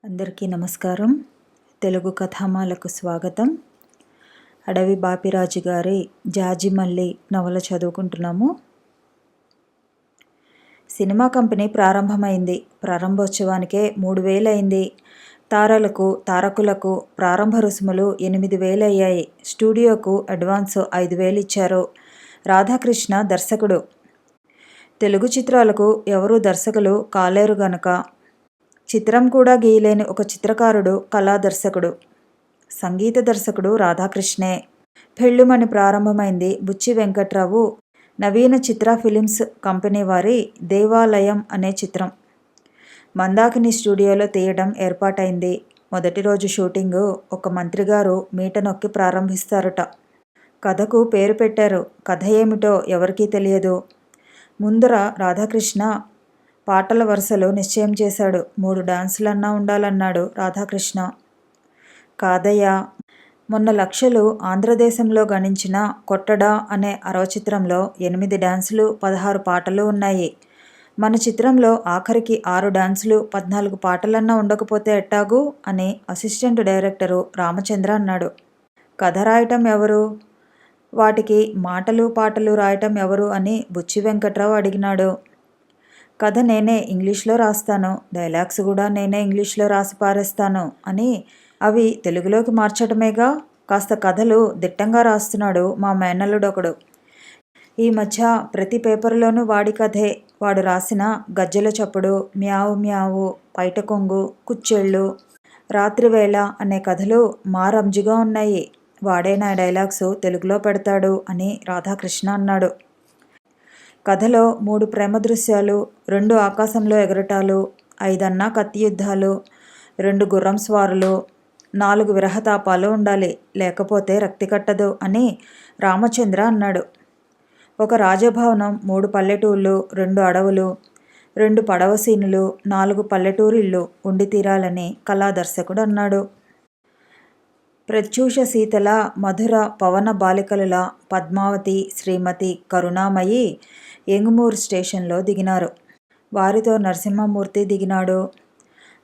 అందరికీ నమస్కారం. తెలుగు కథామాలకు స్వాగతం. అడవి బాపిరాజు గారి జాజిమల్లి నవల చదువుకుంటున్నాము. సినిమా కంపెనీ ప్రారంభమైంది. ప్రారంభోత్సవానికే 3,000 అయింది. తారకులకు ప్రారంభ రుసుములు 8,000 అయ్యాయి. స్టూడియోకు అడ్వాన్స్ 5,000 ఇచ్చారు. రాధాకృష్ణ దర్శకుడు. తెలుగు చిత్రాలకు ఎవరూ దర్శకులు కాలేరు గనక చిత్రం కూడా గీయలేని ఒక చిత్రకారుడు కళాదర్శకుడు. సంగీత దర్శకుడు రాధాకృష్ణే. పెళ్ళుమని ప్రారంభమైంది. బుచ్చి వెంకట్రావు నవీన చిత్ర ఫిలిమ్స్ కంపెనీ వారి దేవాలయం అనే చిత్రం మందాకిని స్టూడియోలో తీయడం ఏర్పాటైంది. మొదటి రోజు షూటింగు ఒక మంత్రిగారు మీట నొక్కి ప్రారంభిస్తారట. కథకు పేరు పెట్టారు. కథ ఏమిటో ఎవరికీ తెలియదు. ముందర రాధాకృష్ణ పాటల వరుసలో నిశ్చయం చేశాడు. 3 డాన్సులన్నా ఉండాలన్నాడు రాధాకృష్ణ. కాదయ్యా, మొన్న లక్షలు ఆంధ్రదేశంలో గణించిన కొట్టడా అనే అరవచిత్రంలో 8 డాన్సులు 16 పాటలు ఉన్నాయి. మన చిత్రంలో ఆఖరికి 6 డాన్సులు 14 పాటలన్నా ఉండకపోతే ఎట్టాగు అని అసిస్టెంట్ డైరెక్టరు రామచంద్ర అన్నాడు. కథ రాయటం ఎవరు? వాటికి మాటలు పాటలు రాయటం ఎవరు అని బుచ్చి వెంకట్రావు అడిగినాడు. కథ నేనే ఇంగ్లీష్లో రాస్తాను, డైలాగ్స్ కూడా నేనే ఇంగ్లీష్లో రాసి పారేస్తాను అని అవి తెలుగులోకి మార్చటమేగా. కాస్త కథలు దిట్టంగా రాస్తున్నాడు మా మేనల్లుడొకడు. ఈ మధ్య ప్రతి పేపర్లోనూ వాడి కథే. వాడు రాసిన గజ్జెల చప్పుడు, మ్యావు మ్యావు, పైట కొంగు, కుచ్చెళ్ళు, రాత్రివేళ అనే కథలు మా రంజుగా ఉన్నాయి. వాడే నా డైలాగ్స్ తెలుగులో పెడతాడు అని రాధాకృష్ణ అన్నాడు. కథలో 3 ప్రేమ దృశ్యాలు, 2 ఆకాశంలో ఎగరటాలు, 5 అన్నా కత్తి యుద్ధాలు, 2 గుర్రం స్వారులు, 4 విరహతాపాలు ఉండాలి. లేకపోతే రక్తి కట్టదు అని రామచంద్ర అన్నాడు. ఒక రాజభవనం, 3 పల్లెటూళ్ళు, 2 అడవులు, 2 పడవ సీనులు, 4 పల్లెటూరిళ్ళు ఉండి తీరాలని కళాదర్శకుడు అన్నాడు. ప్రత్యూష శీతల మధుర పవన బాలికలుల పద్మావతి, శ్రీమతి, కరుణామయి యంగుమూరు స్టేషన్లో దిగినారు. వారితో నరసింహమూర్తి దిగినాడు.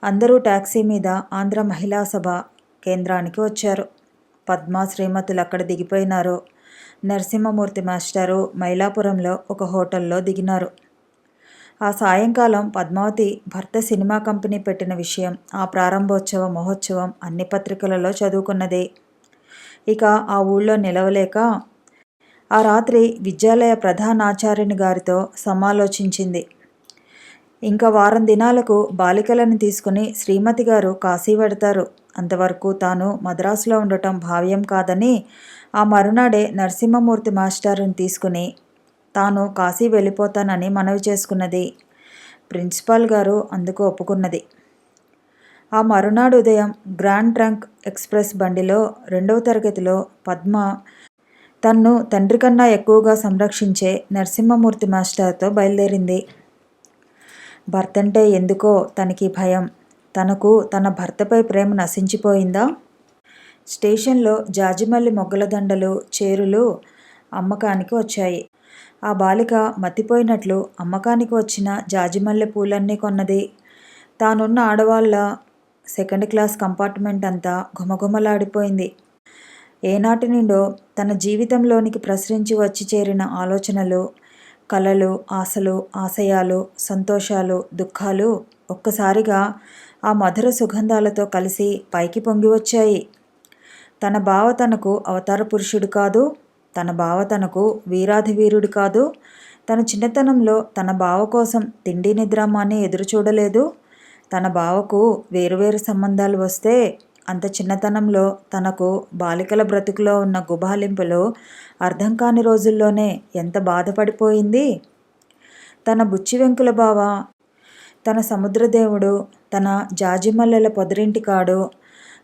అందరూ టాక్సీ మీద ఆంధ్ర మహిళా సభ కేంద్రానికి వచ్చారు. పద్మ, శ్రీమతులు అక్కడ దిగిపోయినారు. నరసింహమూర్తి మాస్టారు మైలాపురంలో ఒక హోటల్లో దిగినారు. ఆ సాయంకాలం పద్మావతి భర్త సినిమా కంపెనీ పెట్టిన విషయం, ఆ ప్రారంభోత్సవ మహోత్సవం అన్ని పత్రికలలో చదువుకున్నది. ఇక ఆ ఊళ్ళో నిలవలేక ఆ రాత్రి విద్యాలయ ప్రధానాచార్యుని గారితో సమాలోచించింది. ఇంకా వారం దినాలకు బాలికలను తీసుకుని శ్రీమతి గారు కాశీ వెడతారు. అంతవరకు తాను మద్రాసులో ఉండటం భావ్యం కాదని ఆ మరునాడే నరసింహమూర్తి మాస్టారుని తీసుకుని తాను కాశీ వెళ్ళిపోతానని మనవి చేసుకున్నది. ప్రిన్సిపాల్ గారు అందుకు ఒప్పుకున్నది. ఆ మరునాడు ఉదయం గ్రాండ్ ట్రంక్ ఎక్స్ప్రెస్ బండిలో 2వ తరగతిలో పద్మ తన్ను తండ్రి కన్నా ఎక్కువగా సంరక్షించే నరసింహమూర్తి మాస్టర్తో బయలుదేరింది. భర్తంటే ఎందుకో తనకి భయం. తనకు తన భర్తపై ప్రేమ నశించిపోయిందా? స్టేషన్లో జాజిమల్లి మొగ్గల దండలు, చేరులు అమ్మకానికి వచ్చాయి. ఆ బాలిక మతిపోయినట్లు అమ్మకానికి వచ్చిన జాజిమల్లె పూలన్నీ కొన్నది. తానున్న ఆడవాళ్ళ 2nd క్లాస్ కంపార్ట్మెంట్ అంతా ఘుమఘుమలాడిపోయింది. ఏనాటి నుండో తన జీవితంలోనికి ప్రసరించి వచ్చి చేరిన ఆలోచనలు, కలలు, ఆశలు, ఆశయాలు, సంతోషాలు, దుఃఖాలు ఒక్కసారిగా ఆ మధుర సుగంధాలతో కలిసి పైకి పొంగి వచ్చాయి. తన బావ తనకు అవతార పురుషుడు కాదు. తన బావ తనకు వీరాధి వీరుడు కాదు. తన చిన్నతనంలో తన బావ కోసం తిండి నిద్ర మాని ఎదురు చూడలేదు. తన బావకు వేరువేరు సంబంధాలు వస్తే అంత చిన్నతనంలో తనకు బాలికల బ్రతుకులో ఉన్న గుబాలింపులు అర్థం కాని రోజుల్లోనే ఎంత బాధపడిపోయింది. తన బుచ్చి వెంకుల బావ, తన సముద్రదేవుడు, తన జాజిమల్లెల పొదరింటి కాడు,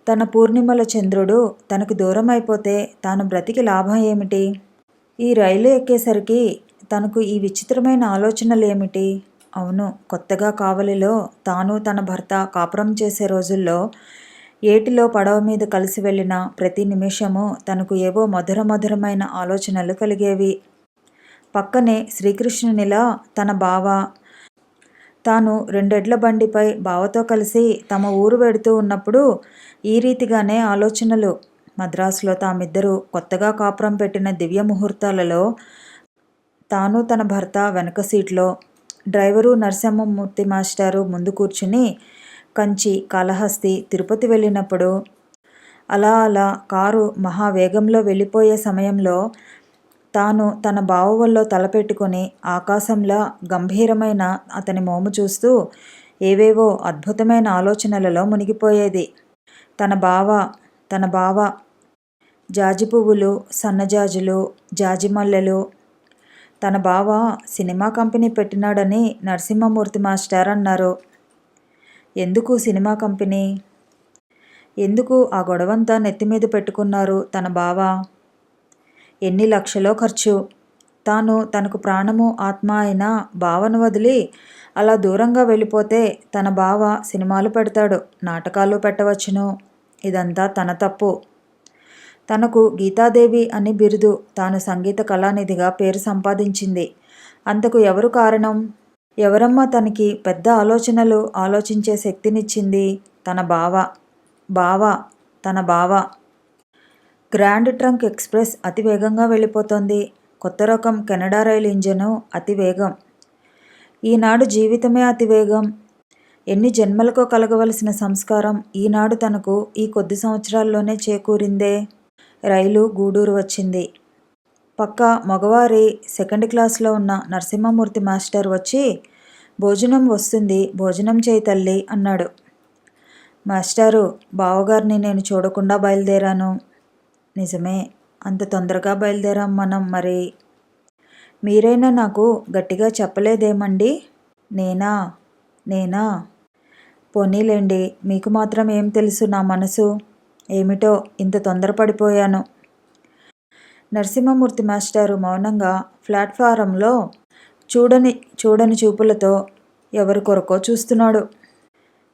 తన పూర్ణిమల చంద్రుడు తనకు దూరం అయిపోతే తాను బ్రతికి లాభం ఏమిటి? ఈ రైలు ఎక్కేసరికి తనకు ఈ విచిత్రమైన ఆలోచనలేమిటి? అవును, కొత్తగా కావలిలో తాను తన భర్త కాపురం చేసే రోజుల్లో ఏటిలో పడవ మీద కలిసి వెళ్ళిన ప్రతి నిమిషము తనకు ఏవో మధురమైన ఆలోచనలు కలిగేవి. పక్కనే శ్రీకృష్ణునిలా తన బావ, తాను 2 ఎడ్ల బండిపై బావతో కలిసి తమ ఊరు వెడుతూ ఉన్నప్పుడు ఈ రీతిగానే ఆలోచనలు. మద్రాసులో తామిద్దరూ కొత్తగా కాపురం పెట్టిన దివ్య ముహూర్తాలలో తాను తన భర్త వెనక సీట్లో, డ్రైవరు నరసింహమూర్తి మాస్టారు ముందు కూర్చుని కంచి, కాళహస్తి, తిరుపతి వెళ్ళినప్పుడు అలా అలా కారు మహావేగంలో వెళ్ళిపోయే సమయంలో తాను తన బావ వల్లో తలపెట్టుకుని ఆకాశంలా గంభీరమైన అతని మోము చూస్తూ ఏవేవో అద్భుతమైన ఆలోచనలలో మునిగిపోయేది. తన బావ జాజి పువ్వులు, సన్నజాజులు, జాజిమల్లెలు. తన బావ సినిమా కంపెనీ పెట్టినాడని నరసింహమూర్తి మాస్టర్ అన్నారు. ఎందుకు సినిమా కంపెనీ? ఎందుకు ఆ గొడవంతా నెత్తిమీద పెట్టుకున్నారు తన బావ? ఎన్ని లక్షలో ఖర్చు. తాను తనకు ప్రాణము ఆత్మ అయిన బావను వదిలి అలా దూరంగా వెళ్ళిపోతే తన బావ సినిమాలు పెడతాడు, నాటకాలు పెట్టవచ్చును. ఇదంతా తన తప్పు. తనకు గీతాదేవి అని బిరుదు, తాను సంగీత కళానిధిగా పేరు సంపాదించింది. అంతకు ఎవరు కారణం? ఎవరమ్మా తనకి పెద్ద ఆలోచనలు ఆలోచించే శక్తినిచ్చింది? తన బావ. గ్రాండ్ ట్రంక్ ఎక్స్ప్రెస్ అతి వేగంగా వెళ్ళిపోతోంది. కొత్త రకం కెనడా రైలు ఇంజను అతి వేగం. ఈనాడు జీవితమే అతి వేగం. ఎన్ని జన్మలకో కలగవలసిన సంస్కారం ఈనాడు తనకు ఈ కొద్ది సంవత్సరాల్లోనే చేకూరిందే. రైలు గూడూరు వచ్చింది. పక్క మగవారి సెకండ్ క్లాస్లో ఉన్న నరసింహమూర్తి మాస్టర్ వచ్చి, భోజనం వస్తుంది, భోజనం చేయి తల్లి అన్నాడు. మాస్టారు, బావగారిని నేను చూడకుండా బయలుదేరాను. నిజమే, అంత తొందరగా బయలుదేరాం మనం. మరి మీరైనా నాకు గట్టిగా చెప్పలేదేమండి? నేనా? పోనీలేండి, మీకు మాత్రం ఏం తెలుసు నా మనసు? ఏమిటో ఇంత తొందరపడిపోయాను. నరసింహమూర్తి మాస్టారు మౌనంగా ప్లాట్ఫారంలో చూడని చూపులతో ఎవరి కొరకో చూస్తున్నాడు.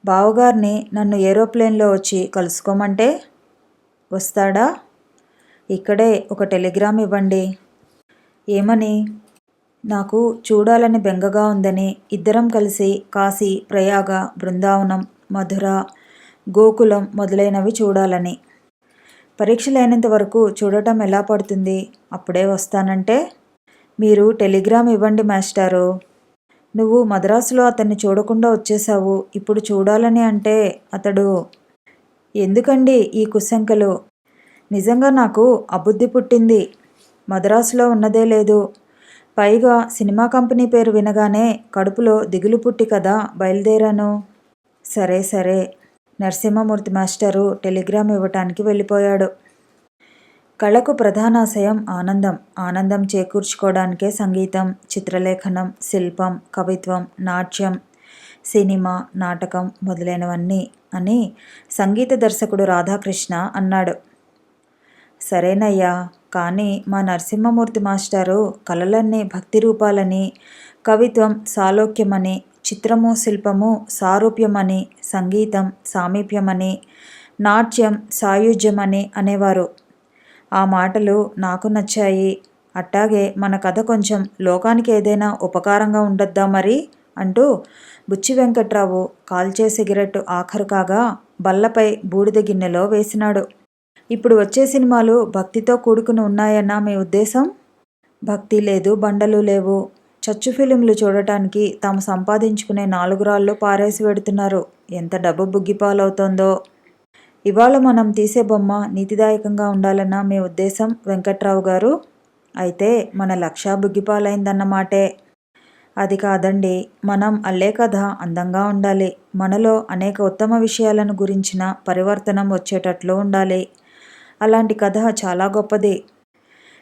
బావగారిని నన్ను ఏరోప్లేన్లో వచ్చి కలుసుకోమంటే వస్తాడా? ఇక్కడే ఒక టెలిగ్రామ్ ఇవ్వండి. ఏమని? నాకు చూడాలని బెంగగా ఉందని. ఇద్దరం కలిసి కాశీ, ప్రయాగ, బృందావనం, మధుర, గోకులం మొదలైనవి చూడాలని. పరీక్షలైనంత వరకు చూడటం ఎలా పడుతుంది? అప్పుడే వస్తానంటే? మీరు టెలిగ్రామ్ ఇవ్వండి మాస్టారు. నువ్వు మద్రాసులో అతన్ని చూడకుండా వచ్చేశావు. ఇప్పుడు చూడాలని అంటే అతడు. ఎందుకండి ఈ కుశంకలు? నిజంగా నాకు అబుద్ధి పుట్టింది. మద్రాసులో ఉన్నదే లేదు. పైగా సినిమా కంపెనీ పేరు వినగానే కడుపులో దిగులు పుట్టి కదా బయలుదేరాను. సరే. నరసింహమూర్తి మాస్టరు టెలిగ్రామ్ ఇవ్వటానికి వెళ్ళిపోయాడు. కళకు ప్రధానాశయం ఆనందం చేకూర్చుకోవడానికే సంగీతం, చిత్రలేఖనం, శిల్పం, కవిత్వం, నాట్యం, సినిమా, నాటకం మొదలైనవన్నీ అని సంగీత దర్శకుడు రాధాకృష్ణ అన్నాడు. సరేనయ్యా, కానీ మా నరసింహమూర్తి మాస్టారు కళలన్నీ భక్తి రూపాలని, కవిత్వం సాలోక్యమని, చిత్రము శిల్పము సారూప్యమని, సంగీతం సామీప్యమని, నాట్యం సాయుజ్యమని అనేవారు. ఆ మాటలు నాకు నచ్చాయి. అట్టాగే మన కథ కొంచెం లోకానికి ఏదైనా ఉపకారంగా ఉండొద్దా మరి అంటూ బుచ్చి వెంకట్రావు కాల్చే సిగరెట్టు ఆఖరు కాగా బల్లపై బూడిద గిన్నెలో వేసినాడు. ఇప్పుడు వచ్చే సినిమాలు భక్తితో కూడుకుని ఉన్నాయన్నా మీ ఉద్దేశం? భక్తి లేదు, బండలు లేవు. చచ్చు ఫిలింలు చూడటానికి తాము సంపాదించుకునే 4 రాళ్ళు పారేసి పెడుతున్నారు. ఎంత డబ్బు బుగ్గిపాలవుతోందో. ఇవాళ మనం తీసే బొమ్మ నీతిదాయకంగా ఉండాలన్నా మీ ఉద్దేశం వెంకట్రావు గారు? అయితే మన లక్ష్య బుగ్గిపాలైందన్నమాటే. అది కాదండి, మనం అల్లే కథ అందంగా ఉండాలి. మనలో అనేక ఉత్తమ విషయాలను గురించిన పరివర్తనం వచ్చేటట్లు ఉండాలి. అలాంటి కథ చాలా గొప్పది.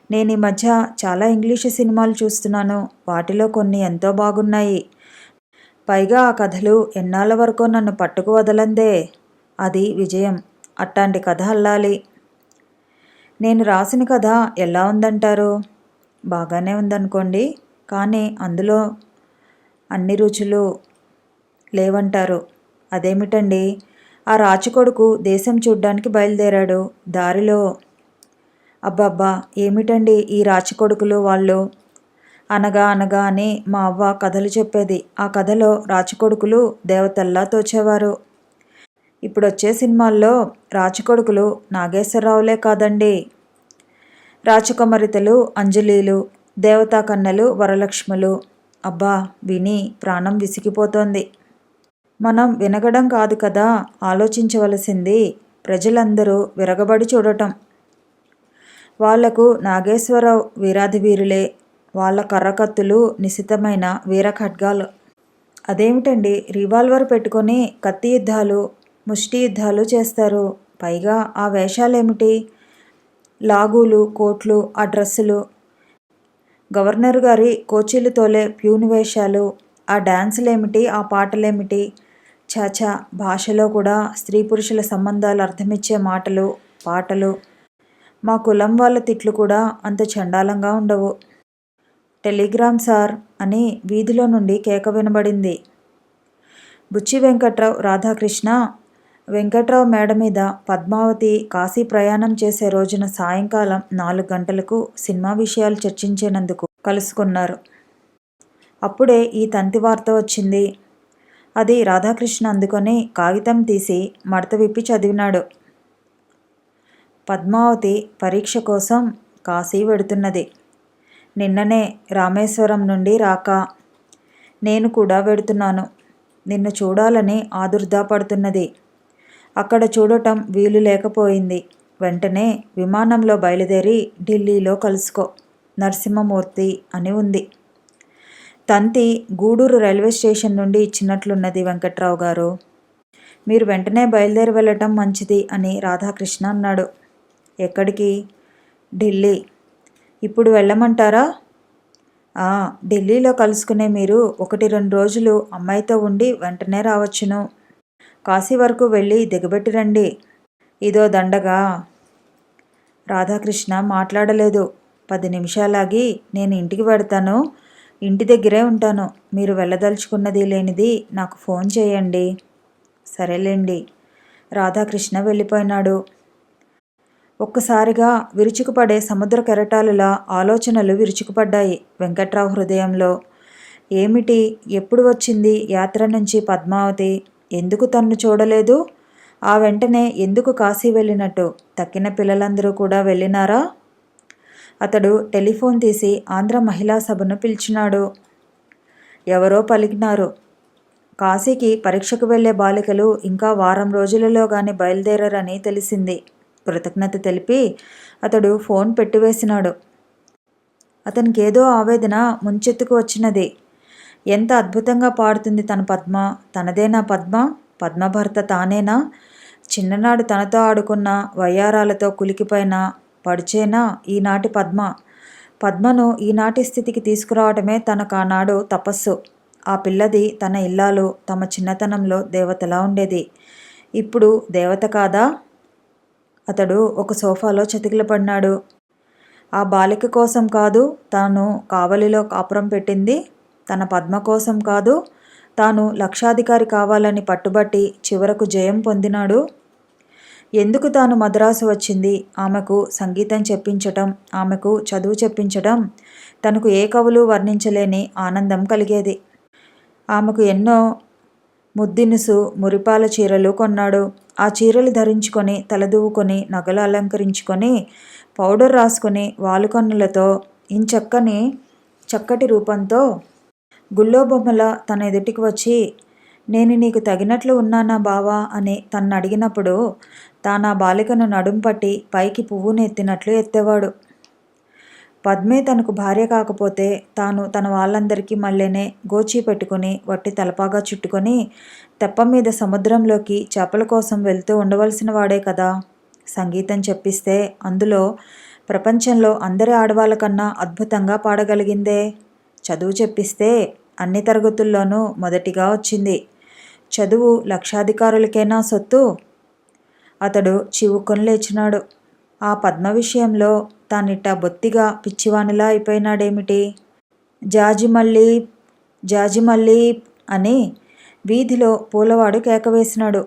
నేను ఈ మధ్య చాలా ఇంగ్లీషు సినిమాలు చూస్తున్నాను. వాటిలో కొన్ని ఎంతో బాగున్నాయి. పైగా ఆ కథలు ఎన్నాళ్ళ వరకో నన్ను పట్టుకు వదలందే. అది విజయం. అట్టాంటి కథ అల్లాలి. నేను రాసిన కథ ఎలా ఉందంటారు? బాగానే ఉందనుకోండి, కానీ అందులో అన్ని రుచులు లేవంటారు. అదేమిటండి? ఆ రాచకొడుకు దేశం చూడ్డానికి బయలుదేరాడు. దారిలో అబ్బబ్బా, ఏమిటండి ఈ రాచకొడుకులు వాళ్ళు? అనగా అనగా అని మా అవ్వ కథలు చెప్పేది. ఆ కథలో రాచకొడుకులు దేవతల్లా తోచేవారు. ఇప్పుడొచ్చే సినిమాల్లో రాచకొడుకులు నాగేశ్వరరావులే కాదండి, రాచకుమారితలు అంజలీలు, దేవతా కన్నెలు వరలక్ష్ములు. అబ్బా, విని ప్రాణం విసిగిపోతోంది. మనం వినగడం కాదు కదా ఆలోచించవలసింది, ప్రజలందరూ విరగబడి చూడటం. వాళ్లకు నాగేశ్వరరావు వీరాధివీరులే, వాళ్ళ కర్రకత్తులు నిశితమైన వీరఖడ్గాలు. అదేమిటండి, రివాల్వర్ పెట్టుకొని కత్తి యుద్ధాలు, ముష్టి యుద్ధాలు చేస్తారు. పైగా ఆ వేషాలేమిటి? లాగులు, కోట్లు, ఆ డ్రెస్సులు, గవర్నర్ గారి కోచీలు తోలే ప్యూన్ వేషాలు, ఆ డాన్సులేమిటి, ఆ పాటలేమిటి? చాచా, భాషలో కూడా స్త్రీ పురుషుల సంబంధాలు అర్థమిచ్చే మాటలు, పాటలు. మా కులం వాళ్ళ తిట్లు కూడా అంత చండాలంగా ఉండవు. టెలిగ్రామ్ సార్ అని వీధిలో నుండి కేక వినబడింది. బుచ్చి వెంకట్రావు, రాధాకృష్ణ, వెంకట్రావు మేడ మీద పద్మావతి కాశీ ప్రయాణం చేసే రోజున సాయంకాలం 4 గంటలకు సినిమా విషయాలు చర్చించేందుకు కలుసుకున్నారు. అప్పుడే ఈ తంతి వార్త వచ్చింది. అది రాధాకృష్ణ అందుకొని కాగితం తీసి మడత విప్పి చదివినాడు. పద్మావతి పరీక్ష కోసం కాశీ వెడుతున్నది. నిన్ననే రామేశ్వరం నుండి రాక. నేను కూడా వెడుతున్నాను. నిన్ను చూడాలని ఆదుర్దాపడుతున్నది. అక్కడ చూడటం వీలు లేకపోయింది. వెంటనే విమానంలో బయలుదేరి ఢిల్లీలో కలుసుకో, నరసింహమూర్తి అని ఉంది. తంతి గూడూరు రైల్వే స్టేషన్ నుండి ఇచ్చినట్లున్నది వెంకట్రావు గారు. మీరు వెంటనే బయలుదేరి వెళ్ళటం మంచిది అని రాధాకృష్ణ అన్నాడు. ఎక్కడికి? ఢిల్లీ. ఇప్పుడు వెళ్ళమంటారా? ఢిల్లీలో కలుసుకునే మీరు 1-2 రోజులు అమ్మాయితో ఉండి వెంటనే రావచ్చును. కాశీ వరకు వెళ్ళి దిగబెట్టి రండి. ఇదో దండగా. రాధాకృష్ణ మాట్లాడలేదు. 10 నిమిషాలాగి, నేను ఇంటికి వెడతాను, ఇంటి దగ్గరే ఉంటాను. మీరు వెళ్ళదలుచుకున్నది లేనిది నాకు ఫోన్ చేయండి. సరేలేండి. రాధాకృష్ణ వెళ్ళిపోయినాడు. ఒక్కసారిగా విరుచుకుపడే సముద్ర కెరటాలులా ఆలోచనలు విరుచుకుపడ్డాయి వెంకట్రావు హృదయంలో. ఏమిటి, ఎప్పుడు వచ్చింది యాత్ర నుంచి పద్మావతి? ఎందుకు తన్ను చూడలేదు? ఆ వెంటనే ఎందుకు కాశీ వెళ్ళినట్టు? తక్కిన పిల్లలందరూ కూడా వెళ్ళినారా? అతడు టెలిఫోన్ తీసి ఆంధ్ర మహిళా సభను పిలిచినాడు. ఎవరో పలికినారు. కాశీకి పరీక్షకు వెళ్లే బాలికలు ఇంకా వారం రోజులలో గాని బయలుదేరరని తెలిసింది. కృతజ్ఞత తెలిపి అతడు ఫోన్ పెట్టివేసినాడు. అతనికేదో ఆవేదన ముంచెత్తుకు వచ్చినది. ఎంత అద్భుతంగా పాడుతుంది తన పద్మ. తనదేనా పద్మ? పద్మ భర్త తానేనా? చిన్ననాడు తనతో ఆడుకున్న వయ్యారాలతో కులికిపోయిన పడుచేనా ఈనాటి పద్మ? పద్మను ఈనాటి స్థితికి తీసుకురావటమే తనకానాడు తపస్సు. ఆ పిల్లది తన ఇల్లాలు తమ చిన్నతనంలో దేవతలా ఉండేది. ఇప్పుడు దేవత కాదా? అతడు ఒక సోఫాలో చతికిలపడినాడు. ఆ బాలిక కోసం కాదు తాను కావలిలో కాపురం పెట్టింది. తన పద్మ కోసం కాదు తాను లక్షాధికారి కావాలని పట్టుబట్టి చివరకు జయం పొందినాడు. ఎందుకు తాను మద్రాసు వచ్చింది? ఆమెకు సంగీతం చెప్పించటం, ఆమెకు చదువు చెప్పించటం. తనకు ఏ కవులు వర్ణించలేని ఆనందం కలిగేది. ఆమెకు ఎన్నో ముద్దినుసు మురిపాల చీరలు కొన్నాడు. ఆ చీరలు ధరించుకొని, తలదువ్వుకొని, నగలు అలంకరించుకొని, పౌడర్ రాసుకొని, వాలుకన్నులతో, చక్కటి రూపంతో గుల్లో బొమ్మల తన ఎదుటికి వచ్చి, నేను నీకు తగినట్లు ఉన్నానా బావా అని తన్ను అడిగినప్పుడు తానా బాలికను నడుంపట్టి పైకి పువ్వును ఎత్తినట్లు ఎత్తేవాడు. పద్మే తనకు భార్య కాకపోతే తాను తన వాళ్ళందరికీ మళ్ళీనే గోచీ పెట్టుకుని వట్టి తలపాగా చుట్టుకొని తెప్ప మీద సముద్రంలోకి చేపల కోసం వెళ్తూ ఉండవలసిన వాడే కదా. సంగీతం చెప్పిస్తే అందులో ప్రపంచంలో అందరి ఆడవాళ్ళ కన్నా అద్భుతంగా పాడగలిగిందే. చదువు చెప్పిస్తే అన్ని తరగతుల్లోనూ మొదటిగా వచ్చింది. చదువు లక్షాధికారులకేనా సొత్తు? అతడు చివుకొని లేచినాడు. ఆ పద్మ విషయంలో తానిట్ట బొత్తిగా పిచ్చివానిలా అయిపోయినాడేమిటి? జాజిమల్లీ అని వీధిలో పూలవాడు కేకవేసినాడు.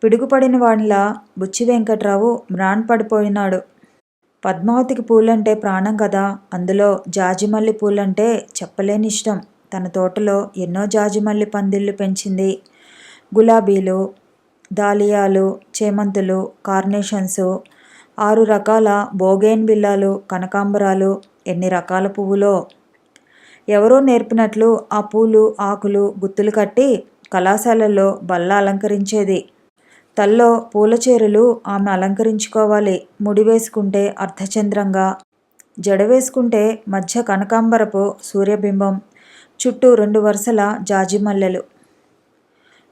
పిడుగుపడిన వాడిలా బుచ్చి వెంకట్రావు మ్రాన్పడిపోయినాడు. పద్మావతికి పూలంటే ప్రాణం కదా, అందులో జాజిమల్లి పూలంటే చెప్పలేని ఇష్టం. తన తోటలో ఎన్నో జాజిమల్లి పందిళ్ళు పెంచింది. గులాబీలు, దాలియాలు, చేమంతులు, కార్నేషన్సు, 6 రకాల బోగేన్ బిల్లాలు, కనకాంబరాలు, ఎన్ని రకాల పువ్వులో. ఎవరో నేర్పినట్లు ఆ పూలు ఆకులు గుత్తులు కట్టి కళాశాలల్లో బల్ల అలంకరించేది. తల్లో పూల చీరలు ఆమె అలంకరించుకోవాలి. ముడి వేసుకుంటే అర్ధచంద్రంగా, జడ వేసుకుంటే మధ్య కనకాంబరపు సూర్యబింబం, చుట్టూ 2 వరుసల జాజిమల్లెలు.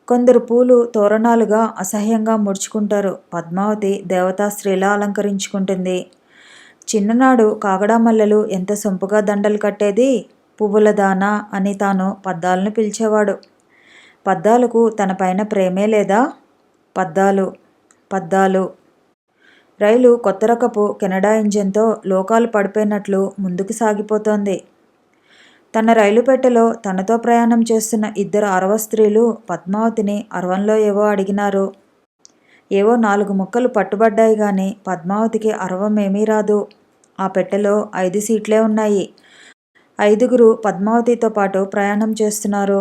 కొందరు పూలు తోరణాలుగా అసహ్యంగా ముడుచుకుంటారు. పద్మావతి దేవతాస్త్రీలా అలంకరించుకుంటుంది. చిన్ననాడు కాగడా మల్లెలు ఎంత సొంపుగా దండలు కట్టేది. పువ్వుల దానా అని తాను పద్దాలను పిలిచేవాడు. పద్దాలకు తన పైన ప్రేమే లేదా? పద్దాలు పద్దాలు. రైలు కొత్త రకపు కెనడా ఇంజన్తో లోకాలు పడిపోయినట్లు ముందుకు సాగిపోతోంది. తన రైలు పెట్టెలో తనతో ప్రయాణం చేస్తున్న 2 అరవ స్త్రీలు పద్మావతిని అరవంలో ఏవో అడిగినారు. ఏవో 4 ముక్కలు పట్టుబడ్డాయి గాని పద్మావతికి అరవమేమీ రాదు. ఆ పెట్టెలో 5 సీట్లే ఉన్నాయి. 5గురు పద్మావతితో పాటు ప్రయాణం చేస్తున్నారు.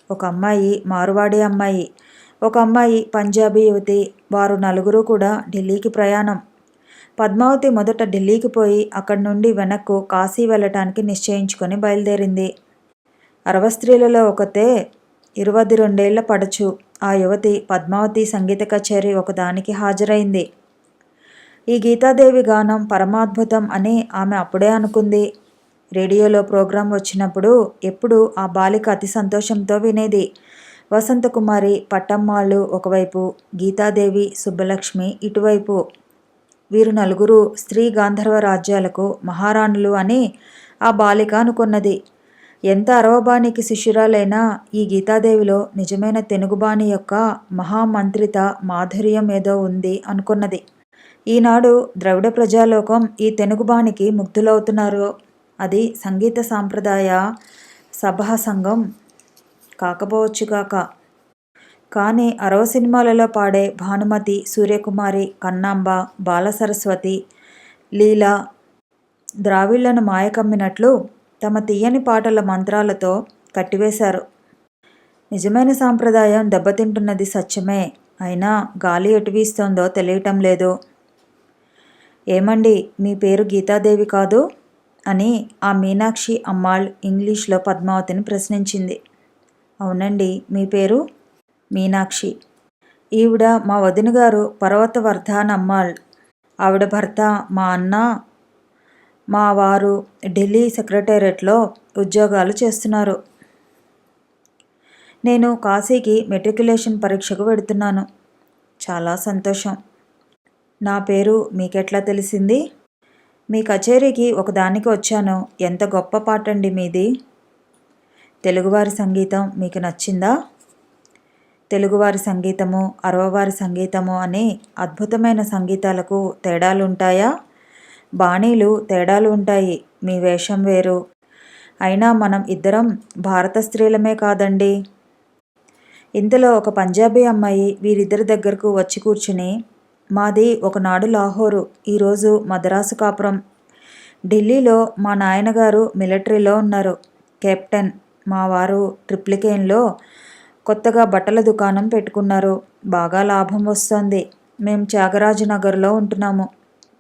ఒక అమ్మాయి మారువాడి అమ్మాయి, ఒక అమ్మాయి పంజాబీ యువతి. వారు 4 కూడా ఢిల్లీకి ప్రయాణం. పద్మావతి మొదట ఢిల్లీకి పోయి అక్కడి నుండి వెనక్కు కాశీ వెళ్ళటానికి నిశ్చయించుకొని బయలుదేరింది. 60 స్త్రీలలో ఒకతే 22 పడచు. ఆ యువతి పద్మావతి సంగీత కచేరీ ఒకదానికి హాజరైంది. ఈ గీతాదేవి గానం పరమాద్భుతం అని ఆమె అప్పుడే అనుకుంది. రేడియోలో ప్రోగ్రాం వచ్చినప్పుడు ఎప్పుడు ఆ బాలిక అతి సంతోషంతో వినేది. వసంతకుమారి, పట్టమ్మాళ్ళు ఒకవైపు, గీతాదేవి, సుబ్బలక్ష్మి ఇటువైపు. వీరు 4 స్త్రీ గాంధర్వ రాజ్యాలకు మహారాణులు అని ఆ బాలిక అనుకున్నది. ఎంత అరవబాణికి శిష్యురాలైనా ఈ గీతాదేవిలో నిజమైన తెనుగుబాణి యొక్క మహామంత్రిత మాధుర్యం ఏదో ఉంది అనుకున్నది. ఈనాడు ద్రవిడ ప్రజాలోకం ఈ తెనుగుబాణికి ముగ్ధులవుతున్నారు. అది సంగీత సాంప్రదాయ సభా సంఘం కాకపోవచ్చుగాక. కానీ 60 సినిమాలలో పాడే భానుమతి, సూర్యకుమారి, కన్నాంబ, బాలసరస్వతి, లీల ద్రావిళ్లను మాయకమ్మినట్లు తమ తీయని పాటల మంత్రాలతో కట్టివేశారు. నిజమైన సాంప్రదాయం దెబ్బతింటున్నది సత్యమే. అయినా గాలి ఎటు వీస్తోందో తెలియటం లేదు. ఏమండి, మీ పేరు గీతాదేవి కాదు అని ఆ మీనాక్షి అమ్మాళ్ ఇంగ్లీష్లో పద్మావతిని ప్రశ్నించింది. అవునండి, మీ పేరు? మీనాక్షి. ఈవిడ మా వదినగారు పర్వతవర్ధన్ అమ్మాళ్. ఆవిడ భర్త మా అన్న. మా వారు ఢిల్లీ సెక్రటేరియట్లో ఉద్యోగాలు చేస్తున్నారు. నేను కాశీకి మెట్రికులేషన్ పరీక్షకు వెడుతున్నాను. చాలా సంతోషం. నా పేరు మీకెట్లా తెలిసింది? మీ కచేరీకి ఒకదానికి వచ్చాను. ఎంత గొప్ప పాటండి మీది. తెలుగువారి సంగీతం మీకు నచ్చిందా? తెలుగువారి సంగీతము, అరవవారి సంగీతము అని అద్భుతమైన సంగీతాలకు తేడాలుంటాయా? బాణీలు తేడాలు ఉంటాయి. మీ వేషం వేరు. అయినా మనం ఇద్దరం భారత స్త్రీలమే కాదండి. ఇంతలో ఒక పంజాబీ అమ్మాయి వీరిద్దరి దగ్గరకు వచ్చి కూర్చుని, మాది ఒకనాడు లాహోరు, ఈరోజు మద్రాసు కాపురం. ఢిల్లీలో మా నాయనగారు మిలిటరీలో ఉన్నారు, కెప్టెన్. మా వారు ట్రిప్లికేన్లో కొత్తగా బట్టల దుకాణం పెట్టుకున్నారు. బాగా లాభం వస్తోంది. మేం త్యాగరాజనగర్లో ఉంటున్నాము.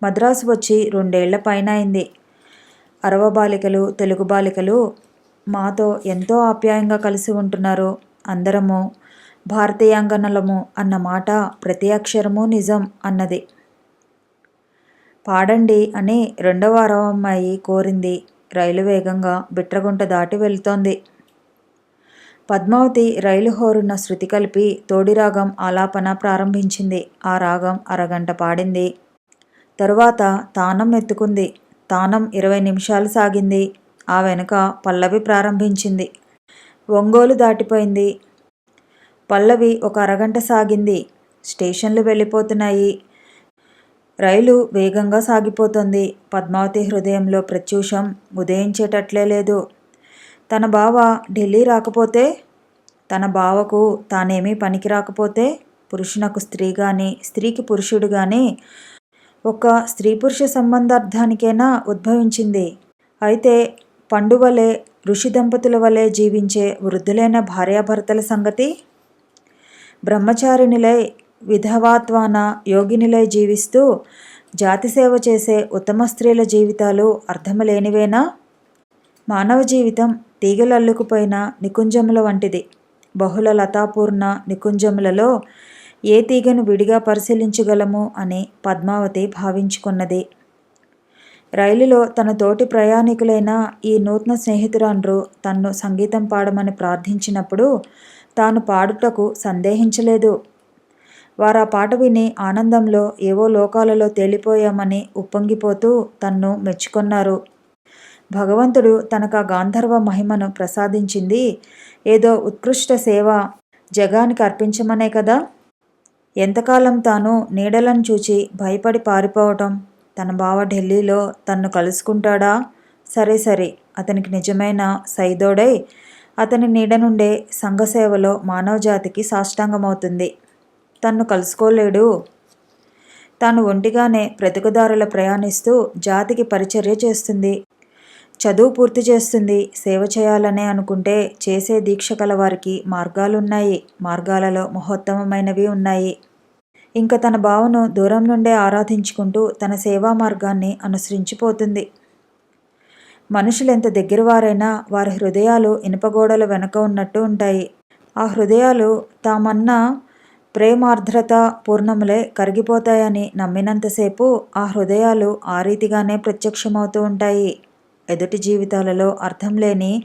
మద్రాసు వచ్చి 2 ఏళ్ల పైన అయింది. అరవ బాలికలు, తెలుగు బాలికలు మాతో ఎంతో ఆప్యాయంగా కలిసి ఉంటున్నారు. అందరము భారతీయాంగనలము అన్న మాట ప్రతి అక్షరము నిజం అన్నది. పాడండి అని 2వ అరవ అమ్మాయి కోరింది. రైలు వేగంగా బిట్రగుంట దాటి వెళ్తోంది. పద్మావతి రైలు హోరున శృతి కలిపి తోడిరాగం ఆలాపన ప్రారంభించింది. ఆ రాగం అరగంట పాడింది. తరువాత తానం ఎత్తుకుంది. తానం 20 నిమిషాలు సాగింది. ఆ వెనుక పల్లవి ప్రారంభించింది. ఒంగోలు దాటిపోయింది. పల్లవి ఒక అరగంట సాగింది. స్టేషన్లు వెళ్ళిపోతున్నాయి. రైలు వేగంగా సాగిపోతోంది. పద్మావతి హృదయంలో ప్రత్యూషం ఉదయించేటట్లే లేదు. తన బావ ఢిల్లీ రాకపోతే, తన బావకు తానేమీ పనికి రాకపోతే, పురుషునకు స్త్రీ గాని, స్త్రీకి పురుషుడు గాని ఒక స్త్రీ పురుష సంబంధార్థానికైనా ఉద్భవించింది. అయితే పండువలే ఋషి దంపతుల వలె జీవించే వృద్ధులైన భార్యాభర్తల సంగతి? బ్రహ్మచారిణులై విధవాత్వాన యోగినులై జీవిస్తూ జాతి సేవ చేసే ఉత్తమ స్త్రీల జీవితాలు అర్థములేనివేనా? మానవ జీవితం తీగలల్లుకుపోయిన నికుంజముల వంటిది. బహుళ లతాపూర్ణ నికుంజములలో ఏ తీగను విడిగా పరిశీలించగలము అని పద్మావతి భావించుకున్నది. రైలులో తన తోటి ప్రయాణికులైన ఈ నూతన స్నేహితురాండ్రు తన్ను సంగీతం పాడమని ప్రార్థించినప్పుడు తాను పాడుటకు సందేహించలేదు. వారా పాట విని ఆనందంలో ఏవో లోకాలలో తేలిపోయామని ఉప్పొంగిపోతూ తన్ను మెచ్చుకొన్నారు. భగవంతుడు తనకు ఆ గాంధర్వ మహిమను ప్రసాదించింది ఏదో ఉత్కృష్ట సేవ జగానికి అర్పించమనే కదా. ఎంతకాలం తాను నీడలను చూచి భయపడి పారిపోవటం? తన బావ ఢిల్లీలో తన్ను కలుసుకుంటాడా? సరే సరే, అతనికి నిజమైన సైదోడై అతని నీడ నుండే సంఘసేవలో మానవజాతికి సాష్టాంగమవుతుంది. తన్ను కలుసుకోలేడు. తాను ఒంటిగానే బ్రతుకుదారుల ప్రయాణిస్తూ జాతికి పరిచర్య చేస్తుంది, చదువు పూర్తి చేస్తుంది. సేవ చేయాలనే అనుకుంటే చేసే దీక్ష కల వారికి మార్గాలున్నాయి. మార్గాలలో మహోత్తమమైనవి ఉన్నాయి. ఇంకా తన బావను దూరం నుండే ఆరాధించుకుంటూ తన సేవా మార్గాన్ని అనుసరించిపోతుంది. మనుషులెంత దగ్గరవారైనా వారి హృదయాలు ఇనుపగోడల వెనుక ఉన్నట్టు ఉంటాయి. ఆ హృదయాలు తామన్న ప్రేమార్ద్రత పూర్ణములే కరిగిపోతాయని నమ్మినంతసేపు ఆ హృదయాలు ఆ రీతిగానే ప్రత్యక్షమవుతూ ఉంటాయి. ఎదుటి జీవితాలలో అర్థం లేని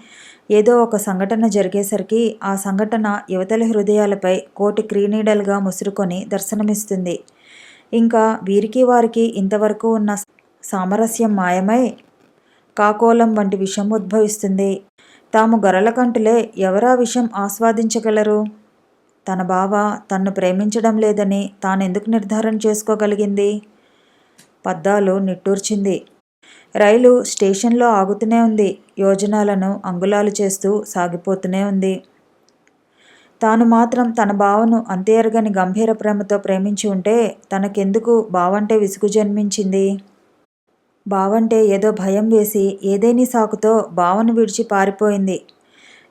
ఏదో ఒక సంఘటన జరిగేసరికి ఆ సంఘటన యువతలి హృదయాలపై కోటి క్రీనీడలుగా ముసురుకొని దర్శనమిస్తుంది. ఇంకా వీరికి వారికి ఇంతవరకు ఉన్న సామరస్యం మాయమై కాకోలం వంటి విషం ఉద్భవిస్తుంది. తాము గొర్రెలకంటులే ఎవరా విషం ఆస్వాదించగలరు? తన బావ తన్ను ప్రేమించడం లేదని తానెందుకు నిర్ధారణ చేసుకోగలిగింది? పద్దాలు నిట్టూర్చింది. రైలు స్టేషన్లో ఆగుతూనే ఉంది. యోజనాలను అంగుళాలు చేస్తూ సాగిపోతూనే ఉంది. తాను మాత్రం తన బావను అంతే ఎరగని గంభీర ప్రేమతో ప్రేమించి ఉంటే తనకెందుకు బావంటే విసుగు జన్మించింది? బావంటే ఏదో భయం వేసి ఏదేని సాకుతో బావను విడిచి పారిపోయింది.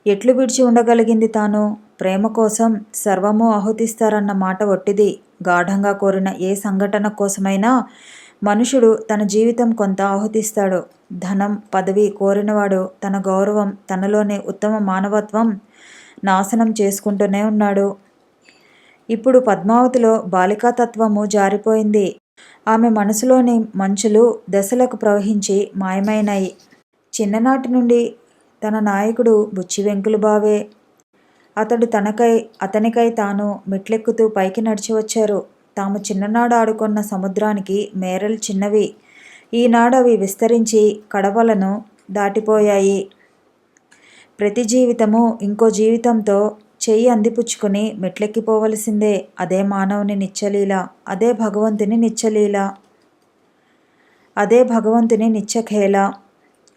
ఎట్లు విడిచి ఉండగలిగింది తాను? ప్రేమ కోసం సర్వము ఆహుతిస్తారన్న మాట ఒట్టిది. గాఢంగా కోరిన ఏ సంఘటన కోసమైనా మనుషుడు తన జీవితం కొంత ఆహుతిస్తాడు. ధనం పదవి కోరినవాడు తన గౌరవం, తనలోని ఉత్తమ మానవత్వం నాశనం చేసుకుంటూనే ఉన్నాడు. ఇప్పుడు పద్మావతిలో బాలికాతత్వము జారిపోయింది. ఆమె మనసులోని మంచులు దశలకు ప్రవహించి మాయమైనాయి. చిన్ననాటి నుండి తన నాయకుడు బుచ్చి వెంకులు బావే. అతడు అతనికై తాను మెట్లెక్కుతూ పైకి నడిచి వచ్చారు. తాము చిన్ననాడు ఆడుకున్న సముద్రానికి మేరలు చిన్నవి. ఈనాడు అవి విస్తరించి కడవలను దాటిపోయాయి. ప్రతి జీవితము ఇంకో జీవితంతో చెయ్యి అందిపుచ్చుకొని మెట్లెక్కిపోవలసిందే. అదే మానవుని నిత్యలీల, అదే భగవంతుని నిత్యలీల, అదే భగవంతుని నిత్యఖేల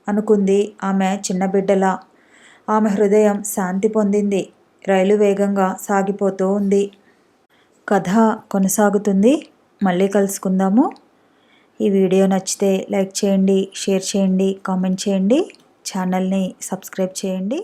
అనుకుంది ఆమె చిన్నబిడ్డలా. ఆమె హృదయం శాంతి పొందింది. రైలు వేగంగా సాగిపోతూ ఉంది. కథ కొనసాగుతుంది. మళ్ళీ కలుసుకుందాము. ఈ వీడియో నచ్చితే లైక్ చేయండి, షేర్ చేయండి, కామెంట్ చేయండి, ఛానల్ని సబ్స్క్రైబ్ చేయండి.